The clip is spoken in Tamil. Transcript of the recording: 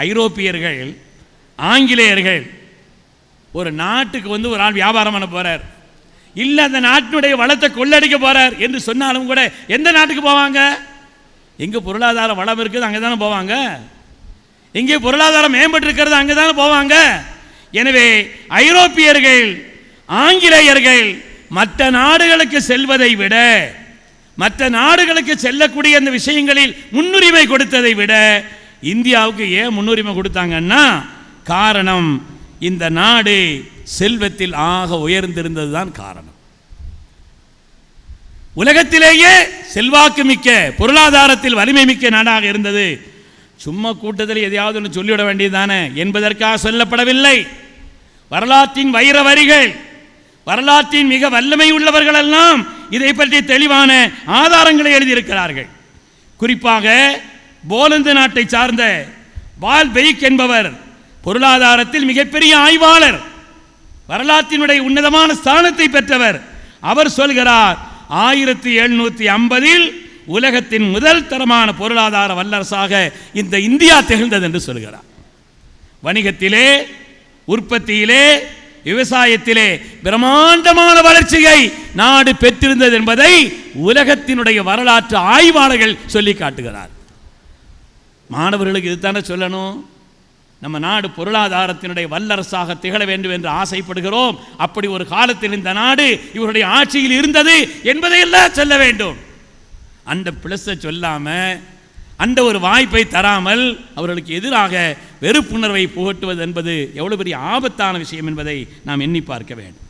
ஐரோப்பியர்கள், ஆங்கிலேயர்கள் ஒரு நாட்டுக்கு வந்து ஒரு ஆள் வியாபாரம் பண்ண போறார், இல்லை அந்த நாட்டினுடைய வளத்தை கொள்ளடிக்க போறார் என்று சொன்னாலும் கூட எந்த நாட்டுக்கு போவாங்க? எங்கே பொருளாதார வளம் இருக்குது அங்கே தானே போவாங்க. எங்கே பொருளாதாரம் மேம்பட்டு இருக்கிறது அங்கே தானே போவாங்க. எனவே ஐரோப்பியர்கள், ஆங்கிலேயர்கள் மற்ற நாடுகளுக்கு செல்வதை விட, மற்ற நாடுகளுக்கு செல்லக்கூடிய அந்த விஷயங்களில் முன்னுரிமை கொடுத்ததை விட இந்தியாவுக்கு ஏன் முன்னுரிமை கொடுத்தாங்கன்னா, காரணம் இந்த நாடு செல்வத்தில் ஆக உயர்ந்திருந்தது தான் காரணம். உலகத்திலேயே செல்வாக்கு மிக்க, பொருளாதாரத்தில் வலிமை மிக்க நாடாக இருந்தது. சும்மா கூட்டத்தில் எதையாவது ஒன்று சொல்லிவிட வேண்டியதானே என்பதற்காக சொல்லப்படவில்லை. வரலாற்றின் வைர வரிகள், வரலாற்றின் மிக வல்லமை உள்ளவர்கள் எல்லாம் இதை பற்றி தெளிவான ஆதாரங்களை எழுதியிருக்கிறார்கள். குறிப்பாக போலந்து நாட்டை சார்ந்த வால் பெய்க் என்பவர் பொருளாதாரத்தில் மிகப்பெரிய ஆய்வாளர், வரலாற்றினுடைய உன்னதமான ஸ்தானத்தை பெற்றவர். அவர் சொல்கிறார், 1750 உலகத்தின் முதல் தரமான பொருளாதார வல்லரசாக இந்த இந்தியா திகழ்ந்தது என்று சொல்கிறார். வணிகத்திலே, உற்பத்தியிலே, விவசாயத்திலே பிரம்மாண்டமான வளர்ச்சியை நாடு பெற்றிருந்தது என்பதை உலகத்தினுடைய வரலாற்று ஆய்வாளர்கள் சொல்லி காட்டுகிறார். மாணவர்களுக்கு இதுதானே சொல்லணும். நம்ம நாடு பொருளாதாரத்தினுடைய வல்லரசாக திகழ வேண்டும் என்று ஆசைப்படுகிறோம். அப்படி ஒரு காலத்தில் இந்த நாடு இவருடைய ஆட்சியில் இருந்தது என்பதையெல்லாம் சொல்ல வேண்டும். அந்த பிளஸை சொல்லாம, அந்த ஒரு வாய்ப்பை தராமல் அவர்களுக்கு எதிராக வெறுப்புணர்வை புகட்டுவது என்பது எவ்வளவு பெரிய ஆபத்தான விஷயம் என்பதை நாம் எண்ணி பார்க்க வேண்டும்.